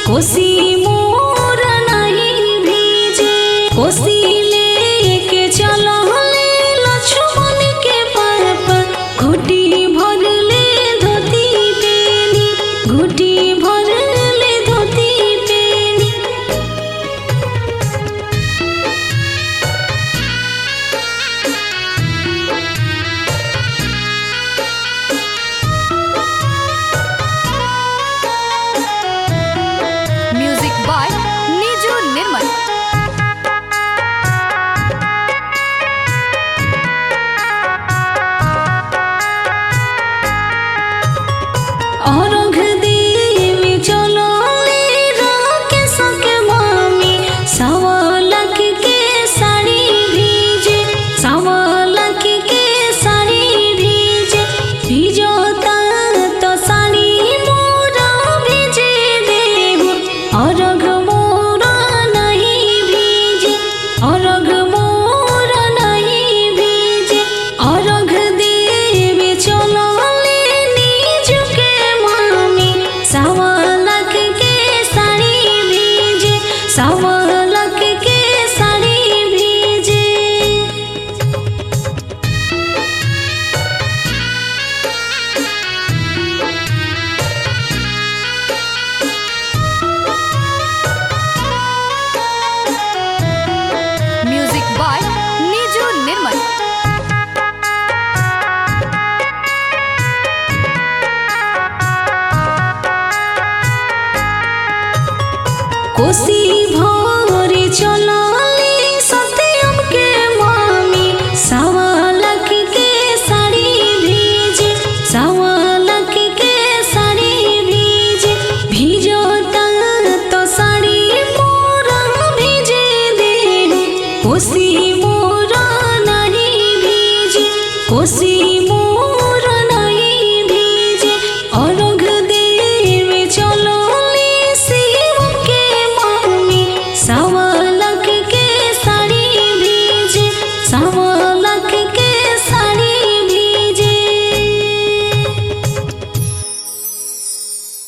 कोसी मोर नहीं भीजे, कोसी लेके चलो ले लक्ष्मण के पापा, घुटी भर ले धोती पेनी, घुटी भर ले धोती पेनी। म्यूजिक बाय नीजू निर्मल। अर्घ देवे चलो ले राकेश के मामी, सवा लाख के साड़ी भीजे, सवा लाख के साड़ी भीजे। भिजोता तो साड़ी मोरा भीजे देहु, अर्घ मोरा नहीं भीजे, अर्घ मोरा नहीं भीजे। अर्घ देवे चलो ले नीजू के मामी, सवा लाख के साड़ी भीजे, सवा लाख के साड़ी भीजे। म्यूजिक बाय नीजू निर्मल। कोसी भोरे चलो ले सत्यम के मामी, सवा लाख के साड़ी भीजे, सवा लाख के साड़ी भीजे। भिजोता तो साड़ी मोरा भीजे देहु, कोसी मोरा नहीं भीजे, कोसी मोरा नहीं भीजे। अर्घ देवे चलो ले शिव के मामी, सवा लाख के साड़ी भीजे, सवा